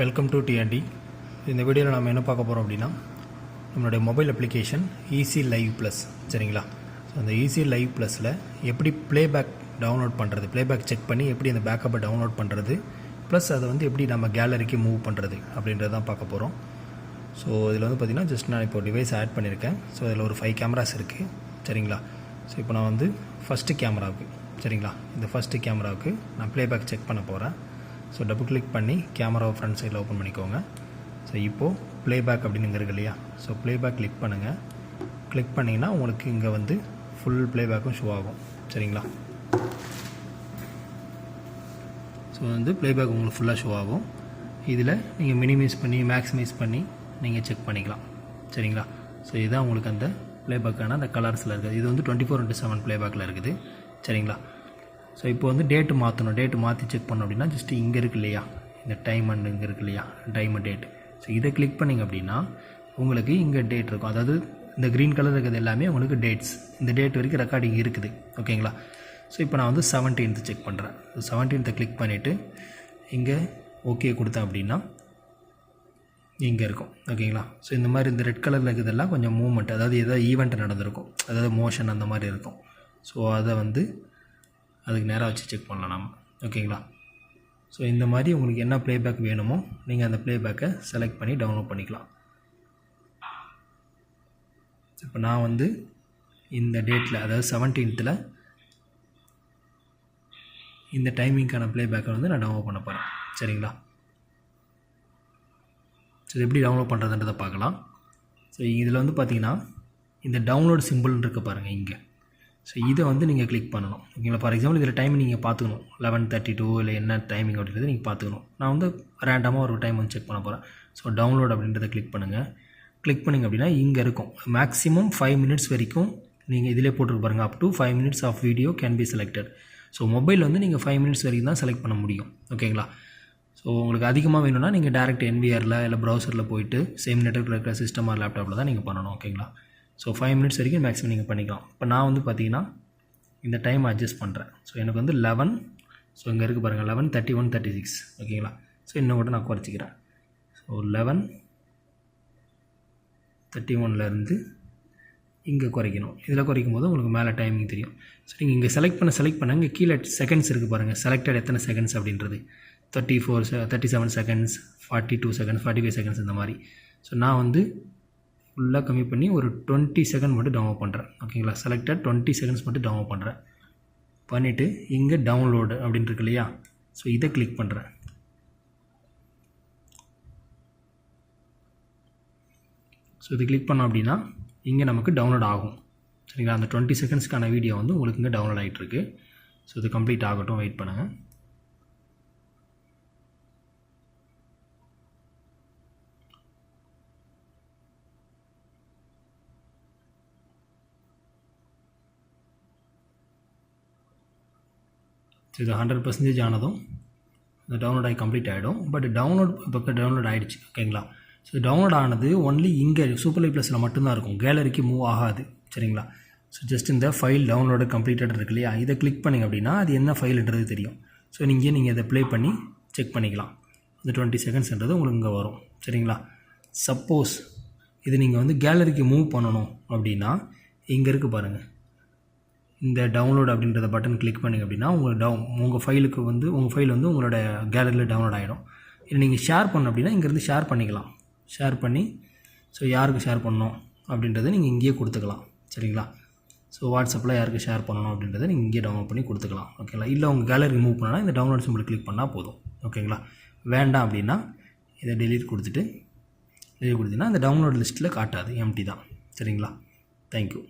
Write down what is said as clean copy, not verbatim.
Welcome to DND. இந்த வீடியோவில் நம்ம என்ன பார்க்க போகிறோம் அப்படின்னா, நம்மளுடைய mobile application easy live plus. சரிங்களா? ஸோ அந்த ஈஸி லைவ் ப்ளஸில் எப்படி ப்ளேபேக் டவுன்லோட் பண்ணுறது, ப்ளேபேக் செக் பண்ணி எப்படி அந்த பேக்கப்பை டவுன்லோட் பண்ணுறது, ப்ளஸ் அதை வந்து எப்படி நம்ம கேலரிக்கு மூவ் பண்ணுறது அப்படின்றது தான் பார்க்க போகிறோம். ஸோ இதில் வந்து பார்த்திங்கன்னா ஜஸ்ட் நான் இப்போ டிவைஸ் ஆட் பண்ணியிருக்கேன். ஸோ இதில் ஒரு 5 கேமராஸ் இருக்குது. சரிங்களா? ஸோ இப்போ நான் வந்து ஃபஸ்ட்டு கேமராவுக்கு, சரிங்களா, இந்த ஃபஸ்ட்டு கேமராவுக்கு நான் ப்ளேபேக் செக் பண்ண போகிறேன். ஸோ டபுள் கிளிக் பண்ணி கேமராவை ஃப்ரண்ட் சைடில் ஓப்பன் பண்ணிக்கோங்க. ஸோ இப்போது ப்ளேபேக் அப்படின்னு இங்கே இருக்குது இல்லையா? ஸோ ப்ளேபேக் கிளிக் பண்ணுங்கள். கிளிக் பண்ணிங்கன்னா உங்களுக்கு இங்கே வந்து ஃபுல் ப்ளேபேக்கும் ஷோ ஆகும். சரிங்களா? ஸோ வந்து ப்ளேபேக் உங்களுக்கு ஃபுல்லாக ஷோ ஆகும். இதில் நீங்கள் மினிமைஸ் பண்ணி மேக்ஸிமைஸ் பண்ணி நீங்கள் செக் பண்ணிக்கலாம். சரிங்களா? ஸோ இதுதான் உங்களுக்கு அந்த ப்ளேபேக்கான அந்த கலர்ஸில் இருக்குது. இது வந்து 24/7 ப்ளேபேக்கில் இருக்குது. சரிங்களா? ஸோ இப்போ வந்து டேட்டு மாற்றணும். டேட்டு மாற்றி செக் பண்ணோம் அப்படின்னா ஜஸ்ட்டு இங்கே இருக்குது இல்லையா, இந்த டைம் அண்ட் இங்கே இருக்குது இல்லையா, டைம் டேட். ஸோ இதை கிளிக் பண்ணிங்க அப்படின்னா உங்களுக்கு இங்கே டேட் இருக்கும். அதாவது இந்த க்ரீன் கலர் இருக்கிறது எல்லாமே உங்களுக்கு டேட்ஸ், இந்த டேட் வரைக்கும் ரெக்கார்டிங் இருக்குது. ஓகேங்களா? ஸோ இப்போ நான் வந்து 17th செக் பண்ணுறேன். 17th கிளிக் பண்ணிவிட்டு இங்கே ஓகே கொடுத்தேன் அப்படின்னா இங்கே இருக்கும். ஓகேங்களா? ஸோ இந்த மாதிரி இந்த ரெட் கலரில் இருக்கிறதெல்லாம் கொஞ்சம் மூவ்மெண்ட், அதாவது ஏதாவது ஈவெண்ட் நடந்திருக்கும், அதாவது மோஷன் அந்த மாதிரி இருக்கும். ஸோ அதை வந்து அதுக்கு நேராக வச்சு செக் பண்ணலாம் நம்ம. ஓகேங்களா? ஸோ இந்த மாதிரி உங்களுக்கு என்ன ப்ளேபேக் வேணுமோ நீங்கள் அந்த ப்ளேபேக்கை செலக்ட் பண்ணி டவுன்லோட் பண்ணிக்கலாம். இப்போ நான் வந்து இந்த டேட்டில், அதாவது 17th இந்த டைமிங்க்கான ப்ளேபேக்கை வந்து நான் டவுன்லோட் பண்ண போகிறேன். சரிங்களா? ஸோ இது எப்படி டவுன்லோட் பண்ணுறதுன்றதை பார்க்கலாம். ஸோ இதில் வந்து பார்த்திங்கன்னா இந்த டவுன்லோட் சிம்பிள்னு இருக்க பாருங்கள் இங்கே. ஸோ இதை வந்து நீங்கள் கிளிக் பண்ணணும். ஓகேங்களா? ஃபார் எக்ஸாம்பிள் இதில் டைம் நீங்கள் பார்த்துக்கணும், 11:32 இல்லை என்ன டைமிங் அப்படின்றது நீங்கள் பார்த்துக்கணும். நான் வந்து ரேண்டமாக ஒரு டைம் வந்து செக் பண்ண போகிறேன். ஸோ டவுன்லோட் அப்படின்றத கிளிக் பண்ணுங்கள். கிளிக் பண்ணிங்க அப்படின்னா இங்கே இருக்கும் மேக்ஸிமம் 5 minutes வரைக்கும் நீங்கள் இதிலே போட்டுருக்கு பாருங்கள். Up to 5 minutes of video can be selected. So mobile வந்து நீங்கள் 5 minutes வரைக்கும் தான் செலக்ட் பண்ண முடியும். ஓகேங்களா? ஸோ உங்களுக்கு அதிகமாக வேணும்னா நீங்கள் டேரெக்ட் NVRல இல்லை ப்ரௌசரில் போயிட்டு சேம் நெட்வொர்க்கில் இருக்கிற சிஸ்டம் ஆர் லேப்டாப்பில் தான் நீங்கள் பண்ணணும். ஓகேங்களா? ஸோ 5 minutes வரைக்கும் மேக்ஸிமம் நீங்கள் பண்ணிக்கலாம். இப்போ நான் வந்து பார்த்தீங்கன்னா இந்த டைம் அட்ஜஸ்ட் பண்ணுறேன். ஸோ எனக்கு வந்து 11, ஸோ இங்கே இருக்குது பாருங்கள் 11:31:36. ஓகேங்களா? ஸோ இன்னும் கூட நான் குறைச்சிக்கிறேன். ஸோ 11:31 இங்கே குறைக்கணும். இதில் குறைக்கும் போது உங்களுக்கு மேலே டைமிங் தெரியும். ஸோ நீங்கள் இங்கே செலக்ட் பண்ண இங்கே கீழே செகண்ட்ஸ் இருக்குது பாருங்கள், செலக்டட் எத்தனை செகண்ட்ஸ் அப்படின்றது 37 செகண்ட்ஸ், 42 செகண்ட்ஸ், 45 செகண்ட்ஸ் இந்த மாதிரி. ஸோ நான் வந்து ஃபுல்லாக கம்மி பண்ணி ஒரு 20 செகண்ட் மட்டும் டவுன்லோட் பண்ணுறேன். ஓகேங்களா? செலக்டட் 20 செகண்ட்ஸ் மட்டும் டவுன்லோட் பண்ணுறேன். பண்ணிவிட்டு இங்கே டவுன்லோடு அப்படின்னு இருக்கு இல்லையா, ஸோ இதை கிளிக் பண்ணுறேன். ஸோ இது கிளிக் பண்ணோம் அப்படின்னா இங்கே நமக்கு டவுன்லோட் ஆகும். சரிங்களா? அந்த 20 செகண்ட்ஸ்க்கான வீடியோ வந்து உங்களுக்கு இங்கே டவுன்லோட் ஆகிட்டுருக்கு. ஸோ இது கம்ப்ளீட் ஆகட்டும், வெயிட் பண்ணுங்கள். ஸோ இது 100% ஆனதும் இந்த டவுன்லோட் ஆகி கம்ப்ளீட் ஆகிடும். பட் டவுன்லோட் ஆகிடுச்சு. ஓகேங்களா? ஸோ டவுன்லோட் ஆனது ஒன்லி இங்கே சூப்பர் லைவ் ப்ளஸில் மட்டும்தான் இருக்கும், கேலரிக்கு மூவ் ஆகாது. சரிங்களா? ஸோ ஜஸ்ட் இந்த ஃபைல் டவுன்லோடு கம்ப்ளீட்டட் இருக்கு இல்லையா, இதை கிளிக் பண்ணிங்க அப்படின்னா அது என்ன ஃபைல்ன்றது தெரியும். ஸோ நீங்கள் இதை ப்ளே பண்ணி செக் பண்ணிக்கலாம். இந்த 20 செகண்ட்ஸ்ன்றது உங்களுக்கு இங்கே வரும். சரிங்களா? சப்போஸ் இது நீங்கள் வந்து கேலரிக்கு மூவ் பண்ணணும் அப்படின்னா இங்கே இருக்குது பாருங்கள், இந்த டவுன்லோட் அப்படின்றத பட்டன் கிளிக் பண்ணிங்க அப்படின்னா உங்கள் ஃபைல் வந்து உங்களோட கேலரியில் டவுன்லோட் ஆகிடும். இல்லை நீங்கள் ஷேர் பண்ணணும் அப்படின்னா இங்கேருந்து ஷேர் பண்ணிக்கலாம். ஷேர் பண்ணி ஸோ யாருக்கு ஷேர் பண்ணணும் அப்படின்றத நீங்கள் இங்கேயே கொடுத்துக்கலாம். சரிங்களா? ஸோ வாட்ஸ்அப்பில் யாருக்கு ஷேர் பண்ணணும் அப்படின்றத நீங்கள் இங்கேயே டவுன்லோட் பண்ணி கொடுத்துக்கலாம். ஓகேங்களா? இல்லை உங்கள் கேலரி மூவ் பண்ணால் இந்த டவுன்லோட் சிம்பிள் கிளிக் பண்ணால் போதும். ஓகேங்களா? வேண்டாம் அப்படின்னா இதை டெலீட் கொடுத்தீங்கன்னா இந்த டவுன்லோட் லிஸ்ட்டில் காட்டாது, எம்டி தான். சரிங்களா? தேங்க்யூ.